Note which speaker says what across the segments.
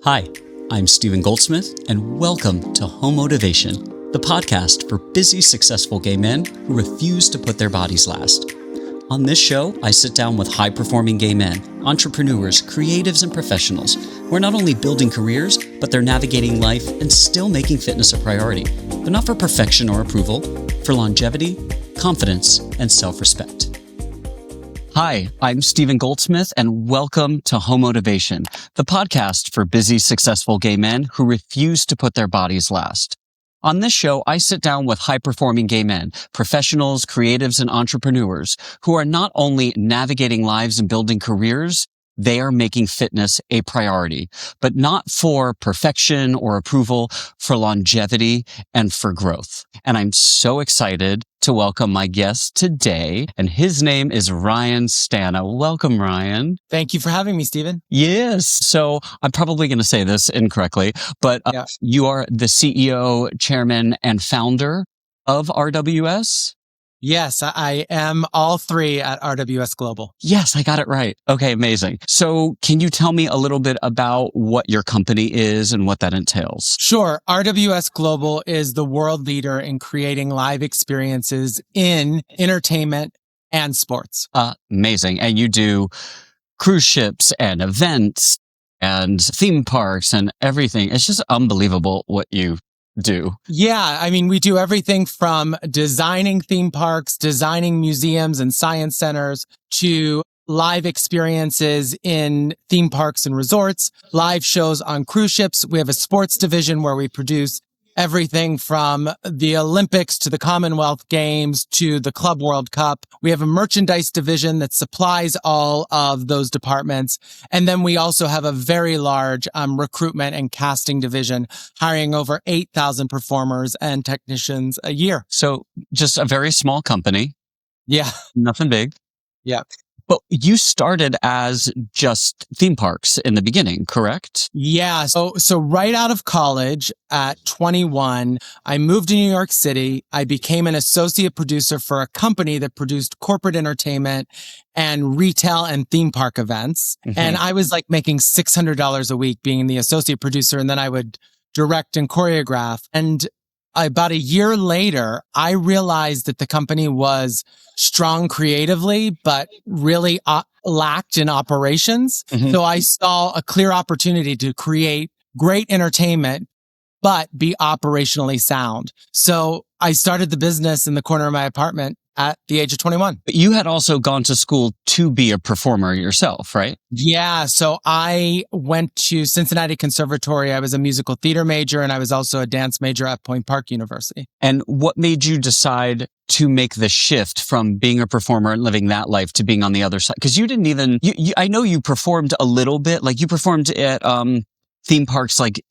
Speaker 1: Hi, I'm Stephen Goldsmith, and welcome to Homotivation, the podcast for busy, successful gay men who refuse to put their bodies last. On this show, I sit down with high-performing gay men, entrepreneurs, creatives, and professionals who are not only building careers, but they're navigating life and still making fitness a priority, but not for perfection or approval, for longevity, confidence, and self-respect. Hi, I'm Stephen Goldsmith, and welcome to Homotivation, the podcast for busy, successful gay men who refuse to put their bodies last. On this show, I sit down with high-performing gay men, professionals, creatives, and entrepreneurs who are not only navigating lives and building careers, they are making fitness a priority, but not for perfection or approval, for longevity and for growth. And I'm so excited to welcome my guest today, and his name is Ryan Stana. Welcome, Ryan.
Speaker 2: Thank you for having me, Stephen.
Speaker 1: Yes. So I'm probably going to say this incorrectly, but you are the CEO, chairman, and founder of RWS?
Speaker 2: Yes, I am all three at RWS Global.
Speaker 1: Yes, I got it right. Okay, amazing. So can you tell me a little bit about what your company is and what that entails?
Speaker 2: Sure. RWS Global is the world leader in creating live experiences in entertainment and sports.
Speaker 1: Amazing. And you do cruise ships and events and theme parks and everything. It's just unbelievable what you do.
Speaker 2: Yeah. I mean, we do everything from designing theme parks, designing museums and science centers, to live experiences in theme parks and resorts, live shows on cruise ships. We have a sports division where we produce everything from the Olympics to the Commonwealth Games to the Club World Cup. We have a merchandise division that supplies all of those departments. And then we also have a very large recruitment and casting division, hiring over 8,000 performers and technicians a year.
Speaker 1: So just a very small company.
Speaker 2: Yeah.
Speaker 1: Nothing big.
Speaker 2: Yeah.
Speaker 1: But you started as just theme parks in the beginning, correct?
Speaker 2: Yeah. So right out of college at 21, I moved to New York City. I became an associate producer for a company that produced corporate entertainment and retail and theme park events. Mm-hmm. And I was like making $600 a week being the associate producer. And then I would direct and choreograph. And about a year later, I realized that the company was strong creatively, but really lacked in operations. Mm-hmm. So I saw a clear opportunity to create great entertainment, but be operationally sound. So I started the business in the corner of my apartment at the age of 21.
Speaker 1: But you had also gone to school to be a performer yourself, right?
Speaker 2: Yeah. So I went to Cincinnati Conservatory. I was a musical theater major, and I was also a dance major at Point Park University.
Speaker 1: And what made you decide to make the shift from being a performer and living that life to being on the other side? Because you didn't even, I know you performed a little bit, like you performed at theme parks like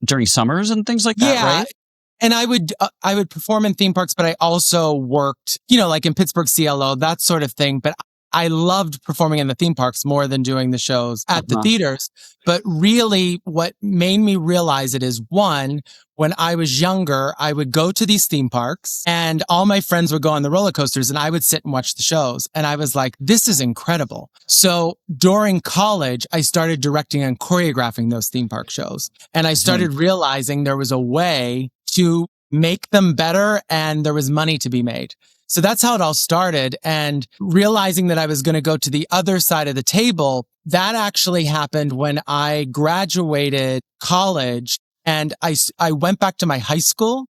Speaker 1: during summers and things like that, right?
Speaker 2: And I would perform in theme parks, but I also worked, like in Pittsburgh CLO, that sort of thing. But I loved performing in the theme parks more than doing the shows at the theaters. But really what made me realize it is, one, when I was younger, I would go to these theme parks and all my friends would go on the roller coasters and I would sit and watch the shows. And I was like, this is incredible. So during college, I started directing and choreographing those theme park shows. And I started realizing there was a way to make them better and there was money to be made. So that's how it all started. And realizing that I was going to go to the other side of the table, that actually happened when I graduated college and I went back to my high school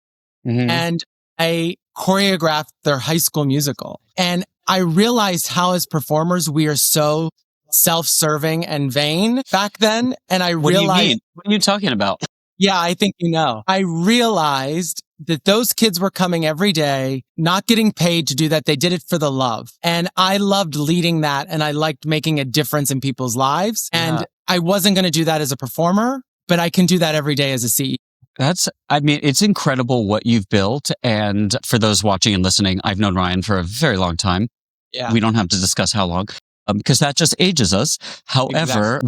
Speaker 2: and I choreographed their high school musical. And I realized how as performers, we are so self-serving and vain back then. And I realized—
Speaker 1: What do you mean? What are you talking about?
Speaker 2: Yeah, I think you know. I realized that those kids were coming every day, not getting paid to do that. They did it for the love. And I loved leading that. And I liked making a difference in people's lives. And I wasn't going to do that as a performer, but I can do that every day as a CEO.
Speaker 1: It's incredible what you've built. And for those watching and listening, I've known Ryan for a very long time.
Speaker 2: Yeah.
Speaker 1: We don't have to discuss how long. Because that just ages us. However,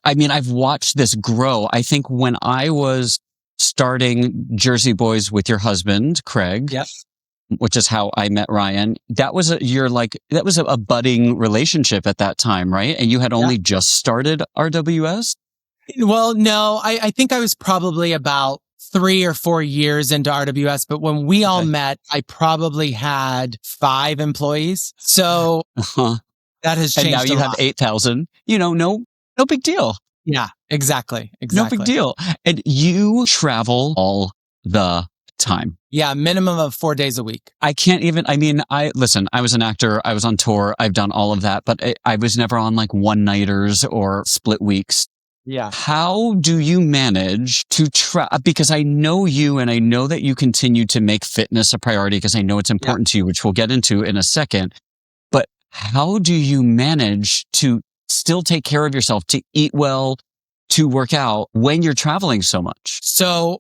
Speaker 1: I've watched this grow. I think when I was starting Jersey Boys with your husband, Craig, which is how I met Ryan, that was a budding relationship at that time, right? And you had only just started RWS?
Speaker 2: Well, no, I think I was probably about 3 or 4 years into RWS, but when we all met, I probably had 5 employees. So
Speaker 1: Uh-huh.
Speaker 2: that has
Speaker 1: And now
Speaker 2: changed a
Speaker 1: you have
Speaker 2: lot.
Speaker 1: 8,000, no big deal.
Speaker 2: Yeah, exactly.
Speaker 1: No big deal. And you travel all the time.
Speaker 2: Yeah, minimum of 4 days a week.
Speaker 1: I can't even, listen, I was an actor. I was on tour. I've done all of that, but I was never on like one-nighters or split weeks.
Speaker 2: Yeah.
Speaker 1: How do you manage to because I know you and I know that you continue to make fitness a priority because I know it's important to you, which we'll get into in a second. But how do you manage to still take care of yourself, to eat well, to work out when you're traveling so much?
Speaker 2: So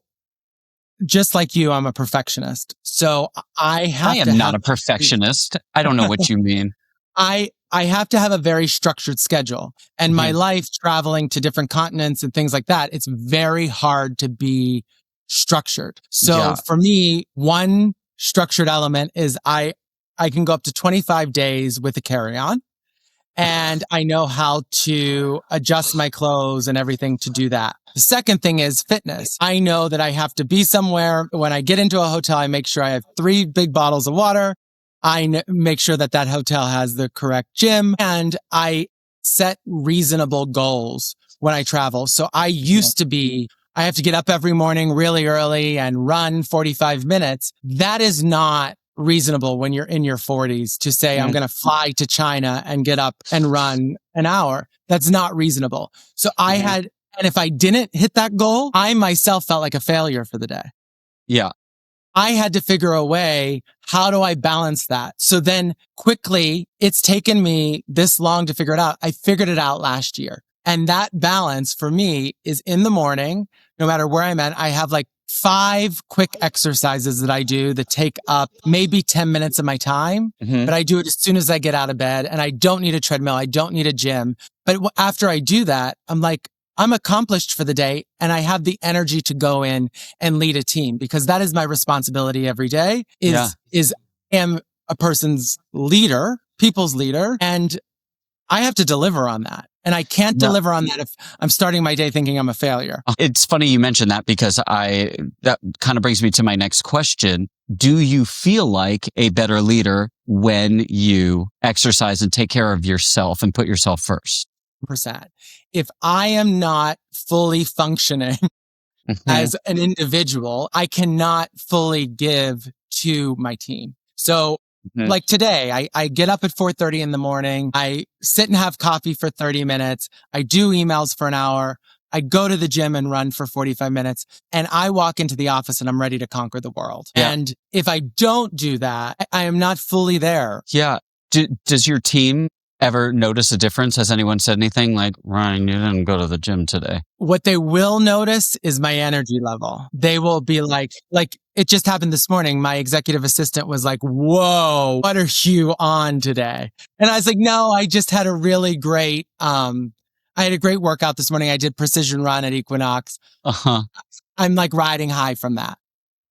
Speaker 2: just like you, I'm a perfectionist. So I
Speaker 1: am not a perfectionist. I don't know what you mean.
Speaker 2: I have to have a very structured schedule, and my life traveling to different continents and things like that, it's very hard to be structured. So for me, one structured element is I can go up to 25 days with a carry-on, and I know how to adjust my clothes and everything to do that. The second thing is fitness. I know that I have to be somewhere. When I get into a hotel, I make sure I have 3 big bottles of water. I make sure that that hotel has the correct gym, and I set reasonable goals when I travel. So I used to be, I have to get up every morning really early and run 45 minutes. That is not reasonable when you're in your 40s to say, I'm going to fly to China and get up and run an hour. That's not reasonable. So and if I didn't hit that goal, I myself felt like a failure for the day.
Speaker 1: Yeah.
Speaker 2: I had to figure a way, how do I balance that? So then quickly, it's taken me this long to figure it out. I figured it out last year. And that balance for me is in the morning, no matter where I'm at, I have like 5 quick exercises that I do that take up maybe 10 minutes of my time, but I do it as soon as I get out of bed, and I don't need a treadmill. I don't need a gym. But after I do that, I'm like, I'm accomplished for the day, and I have the energy to go in and lead a team, because that is my responsibility every day am a person's leader, people's leader, and I have to deliver on that. And I can't deliver on that if I'm starting my day thinking I'm a failure.
Speaker 1: It's funny you mentioned that, because that kind of brings me to my next question. Do you feel like a better leader when you exercise and take care of yourself and put yourself first?
Speaker 2: %. If I am not fully functioning as an individual, I cannot fully give to my team. So like today, I get up at 4:30 in the morning. I sit and have coffee for 30 minutes. I do emails for an hour. I go to the gym and run for 45 minutes, and I walk into the office and I'm ready to conquer the world. Yeah. And if I don't do that, I am not fully there.
Speaker 1: Yeah. Does your team ever notice a difference? Has anyone said anything like, Ryan, you didn't go to the gym today?
Speaker 2: What they will notice is my energy level. They will be like it just happened this morning. My executive assistant was like, whoa, what are you on today? And I was like, no, I just had a really great, I had a great workout this morning. I did precision run at Equinox. I'm like riding high from that.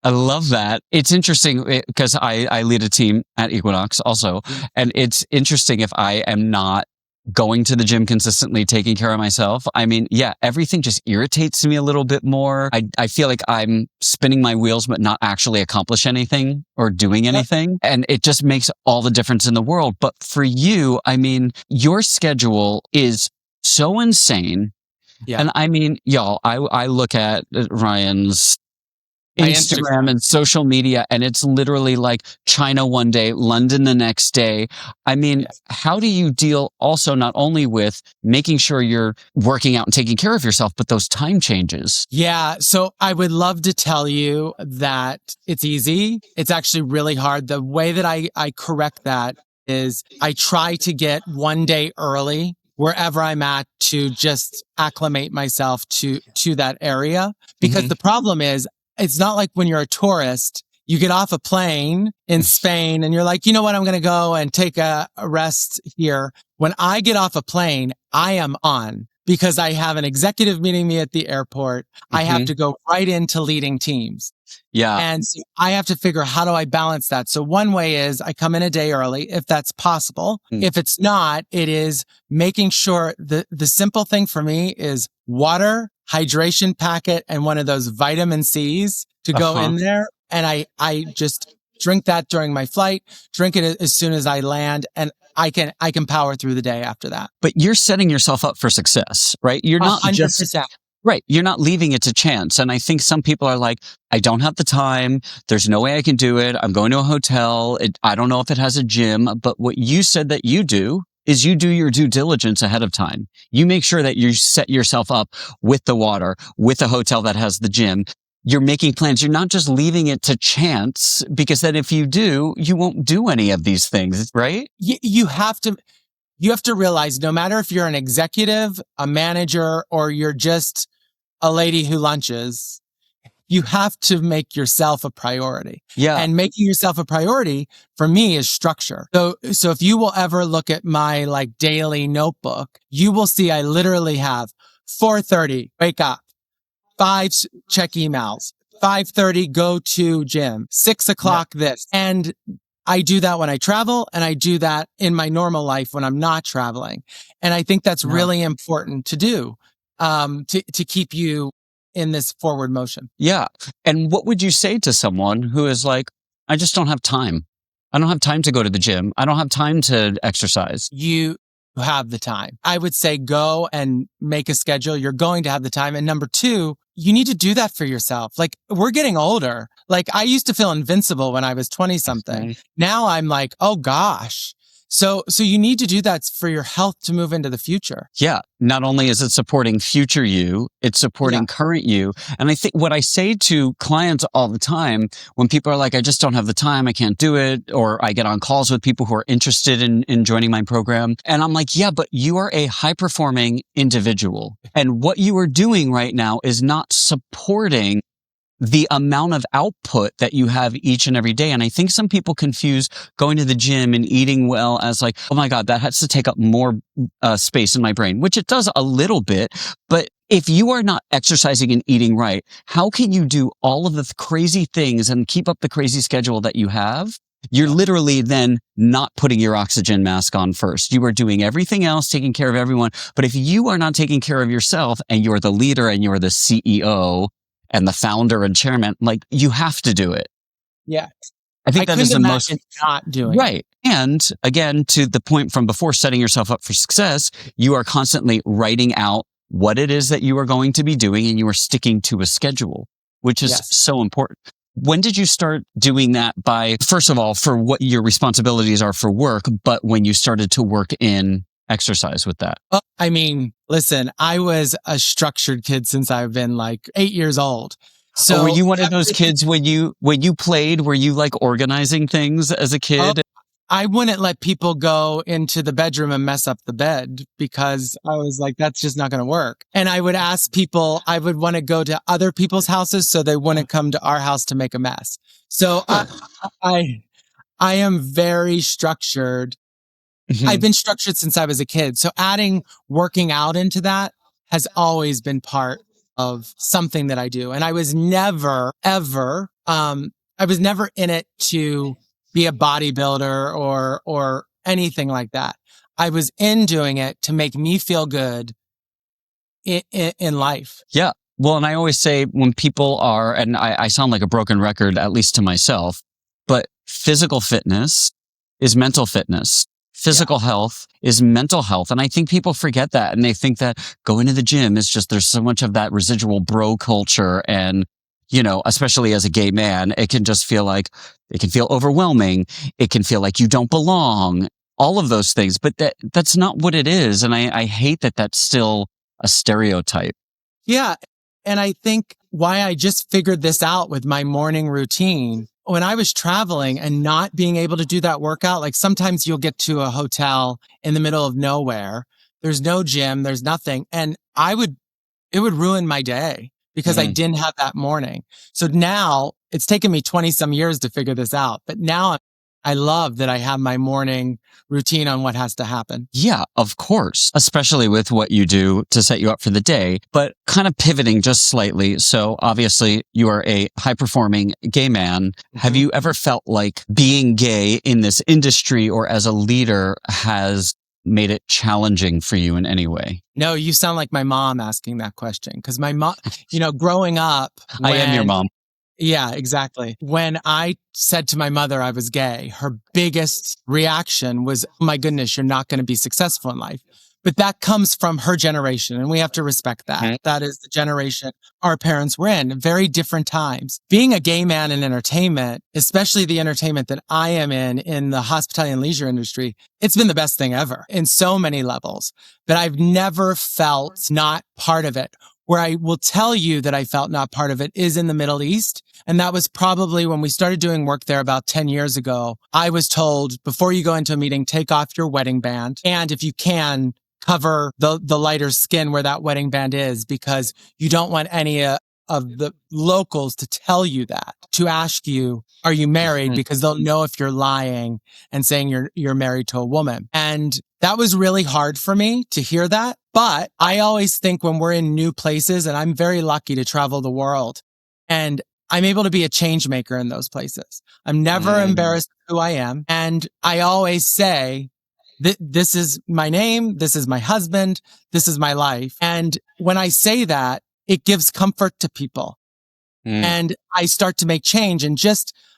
Speaker 1: I love that. It's interesting because I lead a team at Equinox also. And it's interesting if I am not going to the gym consistently, taking care of myself. I mean, yeah, everything just irritates me a little bit more. I feel like I'm spinning my wheels, but not actually accomplish anything or doing anything. And it just makes all the difference in the world. But for you, I mean, your schedule is so insane. Yeah. And I mean, y'all, I look at Ryan's Instagram and social media, and it's literally like China one day, London the next day. I mean, how do you deal also not only with making sure you're working out and taking care of yourself, but those time changes? Yeah.
Speaker 2: So I would love to tell you that it's easy. It's actually really hard. The way that I correct that is I try to get one day early wherever I'm at to just acclimate myself to that area. Because the problem is, it's not like when you're a tourist, you get off a plane in Spain and you're like, you know what, I'm going to go and take a rest here. When I get off a plane, I am on, because I have an executive meeting me at the airport. I have to go right into leading teams.
Speaker 1: Yeah.
Speaker 2: And so I have to figure, how do I balance that? So one way is I come in a day early, if that's possible. If it's not, it is making sure the simple thing for me is water, hydration packet and one of those vitamin C's to go in there. And I just drink that during my flight, drink it as soon as I land, and I can power through the day after that.
Speaker 1: But you're setting yourself up for success, right? You're not
Speaker 2: 100%.
Speaker 1: just right. You're not leaving it to chance. And I think some people are like, I don't have the time. There's no way I can do it. I'm going to a hotel. I don't know if it has a gym. But what you said that you do is you do your due diligence ahead of time. You make sure that you set yourself up with the water, with a hotel that has the gym. You're making plans. You're not just leaving it to chance, because then if you do, you won't do any of these things, right?
Speaker 2: You have to realize, no matter if you're an executive, a manager, or you're just a lady who lunches, you have to make yourself a priority.
Speaker 1: Yeah.
Speaker 2: And making yourself a priority for me is structure. So if you will ever look at my like daily notebook, you will see I literally have 4:30, wake up, 5, check emails, 5:30, go to gym, 6 o'clock, this. And I do that when I travel, and I do that in my normal life when I'm not traveling. And I think that's really important to do, to keep you in this forward motion.
Speaker 1: Yeah. And what would you say to someone who is like, I just don't have time. I don't have time to go to the gym. I don't have time to exercise.
Speaker 2: You have the time. I would say go and make a schedule. You're going to have the time. And number 2, you need to do that for yourself. Like, we're getting older. Like, I used to feel invincible when I was 20 something.
Speaker 1: Okay.
Speaker 2: Now I'm like, oh gosh. So you need to do that for your health to move into the future.
Speaker 1: Yeah. Not only is it supporting future you, it's supporting current you. And I think what I say to clients all the time, when people are like, I just don't have the time, I can't do it, or I get on calls with people who are interested in joining my program. And I'm like, yeah, but you are a high performing individual. And what you are doing right now is not supporting the amount of output that you have each and every day. And I think some people confuse going to the gym and eating well as like, oh my God, that has to take up more space in my brain, which it does a little bit. But if you are not exercising and eating right, how can you do all of the crazy things and keep up the crazy schedule that you have? You're literally then not putting your oxygen mask on first. You are doing everything else, taking care of everyone. But if you are not taking care of yourself, and you're the leader and you're the CEO and the founder and chairman, like, you have to do it.
Speaker 2: Yeah.
Speaker 1: I think that is the most
Speaker 2: not doing
Speaker 1: right. And again, to the point from before, setting yourself up for success, you are constantly writing out what it is that you are going to be doing, and you are sticking to a schedule, which is so important. When did you start doing that? By, first of all, for what your responsibilities are for work, but when you started to work in exercise with that?
Speaker 2: I mean, listen, I was a structured kid since I've been like 8 years old. So
Speaker 1: were you one of those kids when you played, were you like organizing things as a kid?
Speaker 2: I wouldn't let people go into the bedroom and mess up the bed, because I was like, that's just not going to work. And I would ask people, I would want to go to other people's houses so they wouldn't come to our house to make a mess. So I am very structured. Mm-hmm. I've been structured since I was a kid. So adding working out into that has always been part of something that I do. And I was never, ever, I was never in it to be a bodybuilder or anything like that. I was in doing it to make me feel good in life.
Speaker 1: Yeah. Well, and I always say, when people are, and I sound like a broken record, at least to myself, but physical fitness is mental fitness. Physical health is mental health. And I think people forget that. And they think that going to the gym is just, there's so much of that residual bro culture. And, you know, especially as a gay man, it can just feel like, it can feel overwhelming. It can feel like you don't belong, all of those things. But that's not what it is. And I hate that that's still a stereotype.
Speaker 2: Yeah. And I think why I just figured this out with my morning routine, when I was traveling and not being able to do that workout, like sometimes you'll get to a hotel in the middle of nowhere. There's no gym, there's nothing. And it would ruin my day because I didn't have that morning. So now it's taken me 20 some years to figure this out. But now I love that I have my morning routine on what has to happen.
Speaker 1: Yeah, of course, especially with what you do to set you up for the day, but kind of pivoting just slightly. So obviously you are a high performing gay man. Mm-hmm. Have you ever felt like being gay in this industry or as a leader has made it challenging for you in any way?
Speaker 2: No, you sound like my mom asking that question. Because my mom, growing up,
Speaker 1: I am your mom.
Speaker 2: Yeah, exactly. When I said to my mother I was gay, her biggest reaction was, oh my goodness, you're not going to be successful in life. But that comes from her generation, and we have to respect that. Mm-hmm. That is the generation our parents were in, very different times. Being a gay man in entertainment, especially the entertainment that I am in the hospitality and leisure industry, it's been the best thing ever in so many levels. But I've never felt not part of it. Where I will tell you that I felt not part of it is in the Middle East. And that was probably when we started doing work there about 10 years ago. I was told, before you go into a meeting, take off your wedding band. And if you can, cover the lighter skin where that wedding band is, because you don't want any of the locals to tell you that, to ask you, are you married? Because they'll know if you're lying and saying you're married to a woman. And that was really hard for me to hear that. But I always think when we're in new places, and I'm very lucky to travel the world, and I'm able to be a change maker in those places. I'm never embarrassed of who I am. And I always say, this is my name. This is my husband. This is my life. And when I say that, it gives comfort to people. And I start to make change. And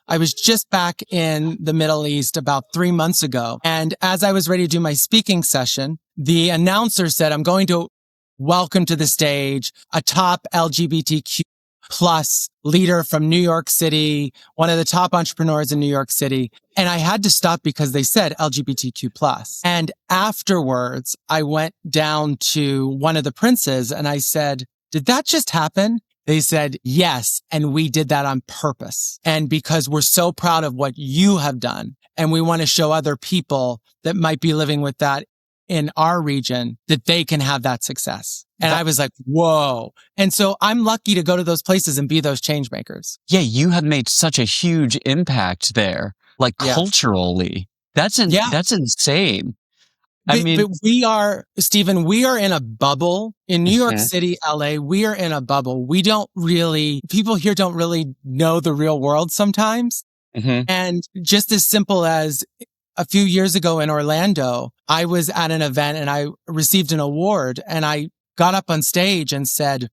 Speaker 2: I was just back in the Middle East about 3 months ago. And as I was ready to do my speaking session, the announcer said, I'm going to welcome to the stage a top LGBTQ plus leader from New York City, one of the top entrepreneurs in New York City. And I had to stop because they said LGBTQ plus. And afterwards, I went down to one of the princes and I said, did that just happen? They said, yes. And we did that on purpose. And because we're so proud of what you have done. And we want to show other people that might be living with that in our region that they can have that success. And I was like, whoa. And so I'm lucky to go to those places and be those change makers.
Speaker 1: Yeah. You have made such a huge impact there, culturally. That's insane.
Speaker 2: But we are, Stephen, we are in a bubble in New York City, LA. We are in a bubble. People here don't really know the real world sometimes. And just as simple as a few years ago in Orlando, I was at an event and I received an award, and I got up on stage and said,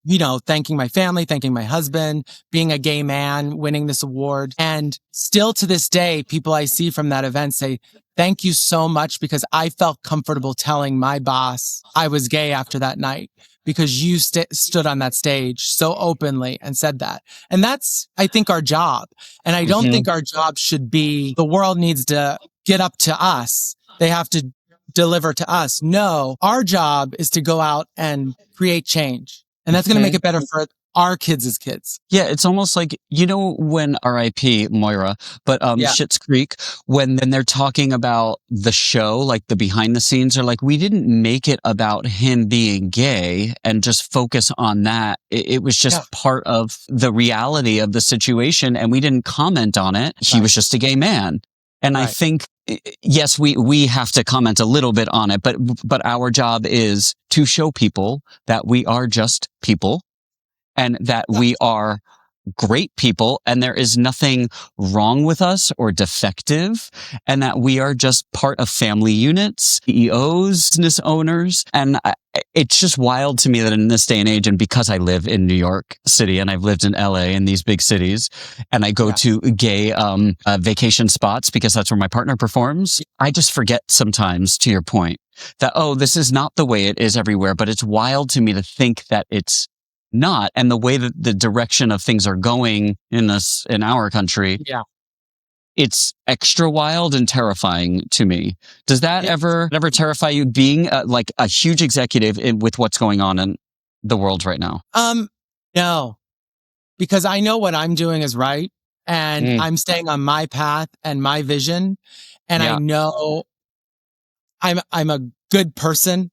Speaker 2: thanking my family, thanking my husband, being a gay man, winning this award. And still to this day, people I see from that event say, thank you so much, because I felt comfortable telling my boss I was gay after that night, because you stood on that stage so openly and said that. And that's, I think, our job. And I don't think our job should be, the world needs to get up to us. They have to deliver to us. No, our job is to go out and create change. And that's going to make it better for our kids as kids.
Speaker 1: Yeah, it's almost like, when RIP Moira, but Schitt's Creek, when they're talking about the show, like the behind the scenes, are like, we didn't make it about him being gay and just focus on that. It was just part of the reality of the situation, and we didn't comment on it. He was just a gay man. And I think, yes, we have to comment a little bit on it, but our job is to show people that we are just people, and that we are great people, and there is nothing wrong with us or defective, and that we are just part of family units, CEOs, business owners. And it's just wild to me that in this day and age, and because I live in New York City and I've lived in LA and these big cities, and I go to gay vacation spots because that's where my partner performs, I just forget sometimes, to your point, that, this is not the way it is everywhere. But it's wild to me to think that it's not. And the way that the direction of things are going in our country, it's extra wild and terrifying to me. Does that ever terrify you, being like a huge executive with what's going on in the world right now?
Speaker 2: No, because I know what I'm doing is right, and I'm staying on my path and my vision. And I know I'm a good person.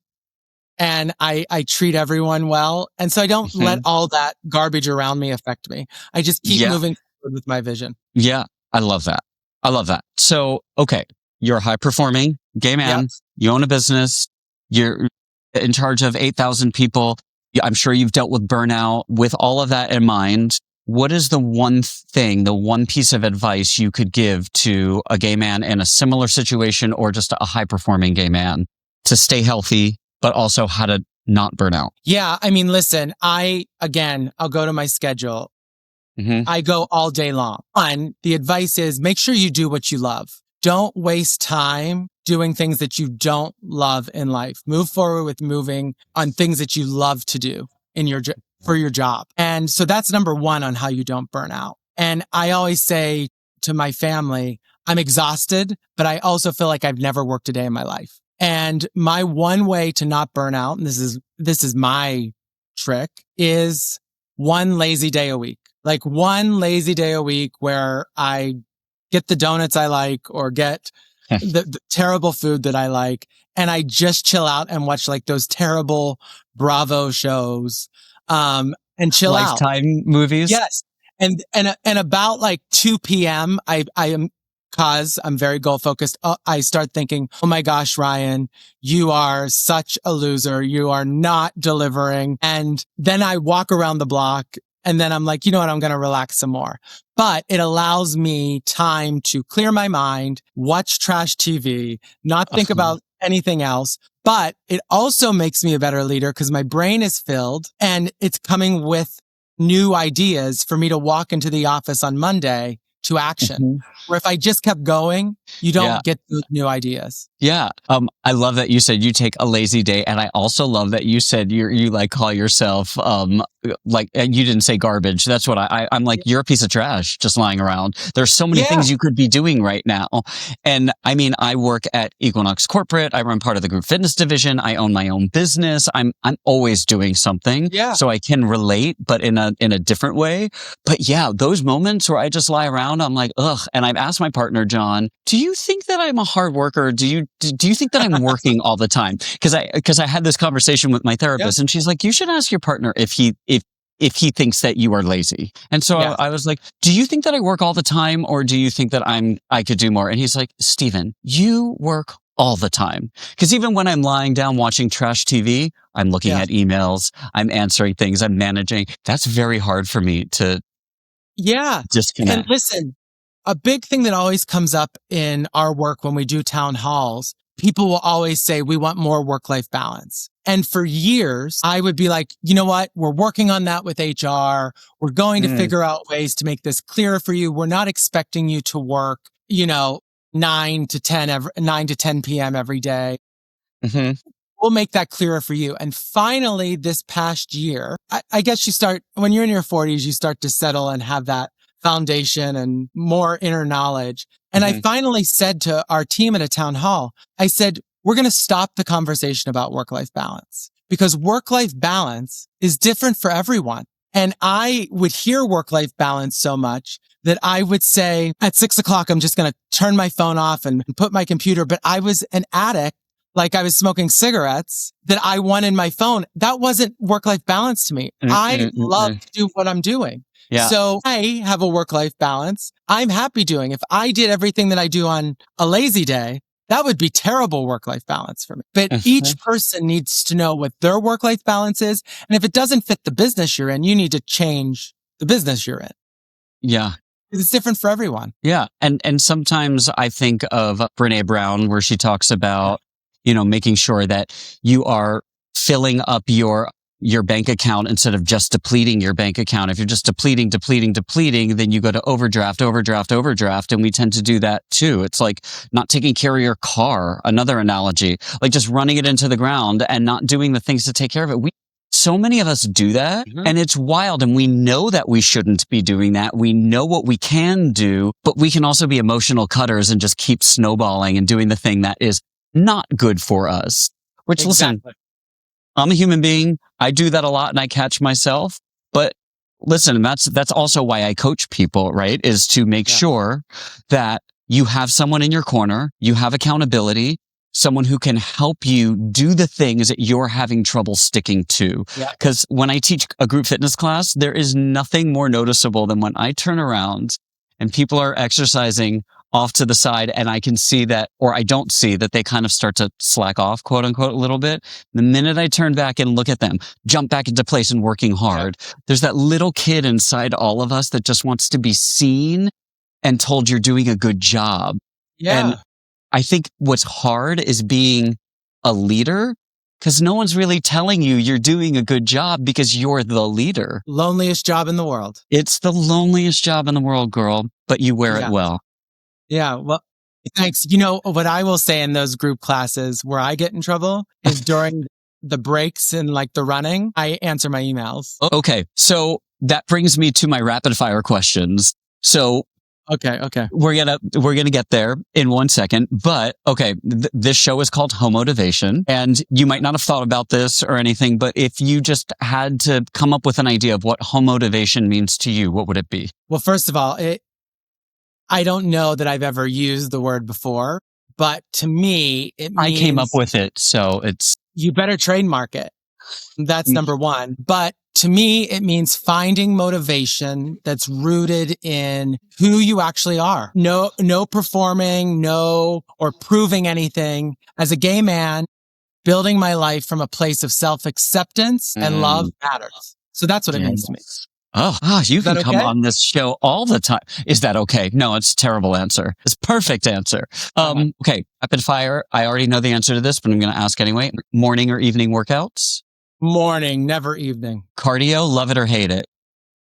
Speaker 2: And I treat everyone well. And so I don't let all that garbage around me affect me. I just keep moving forward with my vision.
Speaker 1: Yeah, I love that. So, okay, you're a high-performing gay man. You own a business. You're in charge of 8,000 people. I'm sure you've dealt with burnout. With all of that in mind, what is the one piece of advice you could give to a gay man in a similar situation, or just a high-performing gay man? to stay healthy, but also how to not burn out?
Speaker 2: Yeah. I mean, listen, I'll go to my schedule. I go all day long. And the advice is make sure you do what you love. Don't waste time doing things that you don't love in life. Move forward with moving on things that you love to do for your job. And so that's number one on how you don't burn out. And I always say to my family, I'm exhausted, but I also feel like I've never worked a day in my life. And my one way to not burn out, and this is my trick, is one lazy day a week. Like one lazy day a week where I get the donuts I like or get the terrible food that I like. And I just chill out and watch like those terrible Bravo shows, and chill out.
Speaker 1: Lifetime movies.
Speaker 2: Yes. And about like 2 p.m. Cause I'm very goal focused. I start thinking, oh my gosh, Ryan, you are such a loser. You are not delivering. And then I walk around the block and then I'm like, you know what? I'm going to relax some more. But it allows me time to clear my mind, watch trash TV, not think about anything else. But it also makes me a better leader because my brain is filled and it's coming with new ideas for me to walk into the office on Monday to action. Where if I just kept going, you don't get those new ideas.
Speaker 1: Yeah. I love that you said you take a lazy day. And I also love that you said you like call yourself, like you didn't say garbage. That's what I'm like, you're a piece of trash just lying around. There's so many things you could be doing right now. And I mean, I work at Equinox Corporate. I run part of the group fitness division. I own my own business. I'm always doing something.
Speaker 2: Yeah.
Speaker 1: So I can relate, but in a different way. But yeah, those moments where I just lie around, I'm like, ugh. And I've asked my partner, John, do you think that I'm a hard worker? Do you think that I'm working all the time? Because I had this conversation with my therapist and she's like, you should ask your partner if he he thinks that you are lazy. And so I was like, do you think that I work all the time or do you think that I could do more? And he's like, Steven, you work all the time. Because even when I'm lying down watching trash TV, I'm looking at emails, I'm answering things, I'm managing. That's very hard for me to disconnect.
Speaker 2: And listen, a big thing that always comes up in our work when we do town halls, people will always say, we want more work-life balance. And for years, I would be like, you know what? We're working on that with HR. We're going to figure out ways to make this clearer for you. We're not expecting you to work, 9 to 10 p.m. every day. We'll make that clearer for you. And finally, this past year, I guess when you're in your 40s, you start to settle and have that foundation and more inner knowledge. And I finally said to our team at a town hall, I said, we're going to stop the conversation about work-life balance because work-life balance is different for everyone. And I would hear work-life balance so much that I would say at 6:00, I'm just going to turn my phone off and put my computer. But I was an addict, like I was smoking cigarettes that I wanted my phone. That wasn't work-life balance to me. I love to do what I'm doing. Yeah. So I have a work-life balance. I'm happy doing. If I did everything that I do on a lazy day, that would be terrible work-life balance for me. But each person needs to know what their work-life balance is. And if it doesn't fit the business you're in, you need to change the business you're in.
Speaker 1: Yeah.
Speaker 2: It's different for everyone.
Speaker 1: Yeah. And sometimes I think of Brené Brown where she talks about, making sure that you are filling up your bank account instead of just depleting your bank account. If you're just depleting, then you go to overdraft. And we tend to do that too. It's like not taking care of your car. Another analogy, like just running it into the ground and not doing the things to take care of it. So many of us do that and it's wild. And we know that we shouldn't be doing that. We know what we can do, but we can also be emotional cutters and just keep snowballing and doing the thing that is not good for us, which listen, I'm a human being. I do that a lot and I catch myself. But listen, that's also why I coach people, right? Is to make sure that you have someone in your corner, you have accountability, someone who can help you do the things that you're having trouble sticking to. Because when I teach a group fitness class, there is nothing more noticeable than when I turn around and people are exercising off to the side and I can see that, or I don't see that they kind of start to slack off, quote unquote, a little bit. The minute I turn back and look at them, jump back into place and working hard, there's that little kid inside all of us that just wants to be seen and told you're doing a good job. And I think what's hard is being a leader? Because no one's really telling you you're doing a good job because you're the leader.
Speaker 2: Loneliest job in the world.
Speaker 1: It's the loneliest job in the world, girl, but you wear it well.
Speaker 2: Yeah. Well, thanks. You know, what I will say in those group classes where I get in trouble is during the breaks and like the running, I answer my emails.
Speaker 1: Okay. So that brings me to my rapid fire questions. So
Speaker 2: Okay.
Speaker 1: we're gonna get there in 1 second, but okay, this show is called Homotivation, and you might not have thought about this or anything, but if you just had to come up with an idea of what Homotivation means to you, what would it be?
Speaker 2: Well, first of all, I don't know that I've ever used the word before, but to me, it means
Speaker 1: I came up with it, so it's
Speaker 2: you better trademark it. That's number one. But to me, it means finding motivation that's rooted in who you actually are. No performing, or proving anything. As a gay man, building my life from a place of self-acceptance and love matters. So that's what it means to me.
Speaker 1: Oh, you can come on this show all the time. Is that okay? No, it's a terrible answer. It's a perfect answer. Okay, rapid fire. I already know the answer to this, but I'm going to ask anyway. Morning or evening workouts?
Speaker 2: Morning, never evening.
Speaker 1: Cardio, love it or hate it?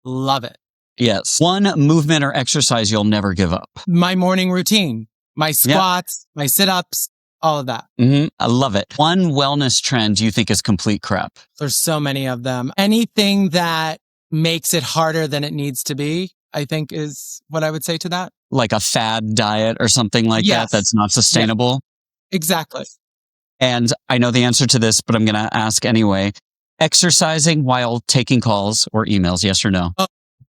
Speaker 2: Love it.
Speaker 1: Yes. One movement or exercise you'll never give up?
Speaker 2: My morning routine, my squats, my sit-ups, all of that.
Speaker 1: I love it. One wellness trend you think is complete crap?
Speaker 2: There's so many of them. Anything that makes it harder than it needs to be, I think is what I would say to that.
Speaker 1: Like a fad diet or something like that that's not sustainable?
Speaker 2: Yeah. Exactly.
Speaker 1: And I know the answer to this, but I'm going to ask anyway. Exercising while taking calls or emails, yes or no?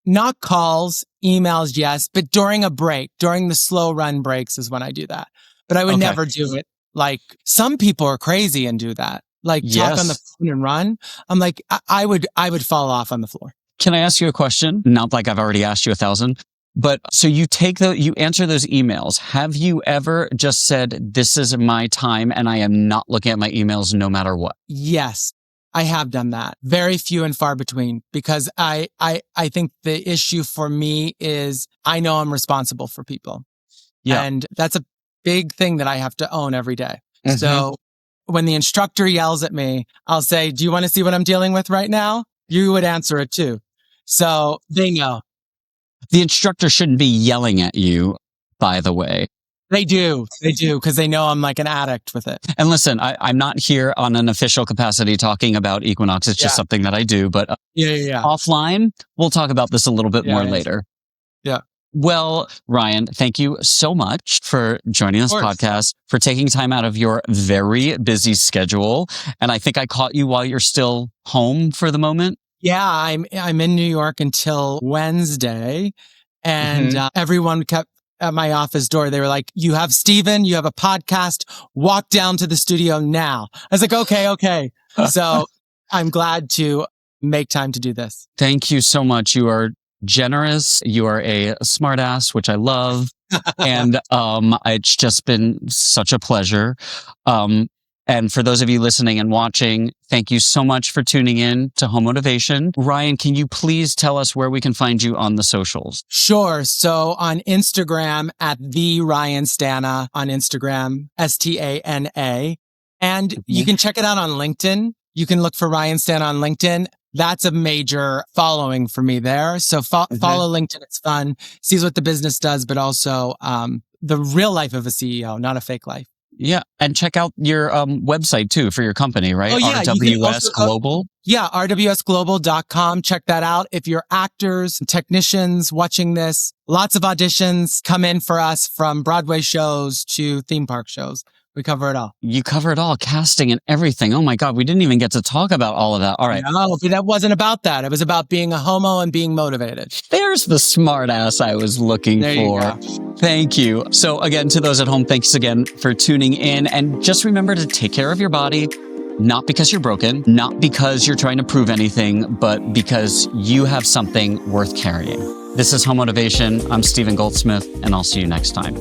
Speaker 2: Not calls, emails, yes. But during a break, during the slow run breaks is when I do that. But I would never do it. Like some people are crazy and do that. Like talk on the phone and run. I'm like, I would fall off on the floor.
Speaker 1: Can I ask you a question? Not like I've already asked you 1,000. But so you answer those emails. Have you ever just said, this is my time and I am not looking at my emails no matter what?
Speaker 2: Yes, I have done that. Very few and far between, because I think the issue for me is I know I'm responsible for people. Yeah. And that's a big thing that I have to own every day. So when the instructor yells at me, I'll say, do you want to see what I'm dealing with right now? You would answer it too. So they know.
Speaker 1: The instructor shouldn't be yelling at you, by the way.
Speaker 2: They do, because they know I'm like an addict with it.
Speaker 1: And listen, I'm not here on an official capacity talking about Equinox. It's just something that I do. But offline, we'll talk about this a little bit more later.
Speaker 2: Yeah.
Speaker 1: Well, Ryan, thank you so much for joining this podcast, for taking time out of your very busy schedule. And I think I caught you while you're still home for the moment.
Speaker 2: Yeah, I'm in New York until Wednesday, and everyone kept at my office door. They were like, "You have Steven, you have a podcast. Walk down to the studio now." I was like, "Okay." So I'm glad to make time to do this.
Speaker 1: Thank you so much. You are generous. You are a smartass, which I love, and it's just been such a pleasure. And for those of you listening and watching, thank you so much for tuning in to Homotivation. Ryan, can you please tell us where we can find you on the socials?
Speaker 2: Sure. So on Instagram at the Ryan Stana on Instagram, Stana. And you can check it out on LinkedIn. You can look for Ryan Stana on LinkedIn. That's a major following for me there. So follow LinkedIn. It's fun. Sees what the business does, but also the real life of a CEO, not a fake life.
Speaker 1: Yeah. And check out your website too for your company, right?
Speaker 2: Oh, yeah.
Speaker 1: RWS Global.
Speaker 2: Yeah. RWSglobal.com. Check that out. If you're actors, technicians watching this, lots of auditions come in for us, from Broadway shows to theme park shows. We cover it all.
Speaker 1: You cover it all, casting and everything. Oh my God. We didn't even get to talk about all of that. All right.
Speaker 2: No, but that wasn't about that. It was about being a homo and being motivated.
Speaker 1: There's the smart ass I was looking for. Thank you. So again, to those at home, thanks again for tuning in. And just remember to take care of your body, not because you're broken, not because you're trying to prove anything, but because you have something worth carrying. This is Homotivation. I'm Stephen Goldsmith, and I'll see you next time.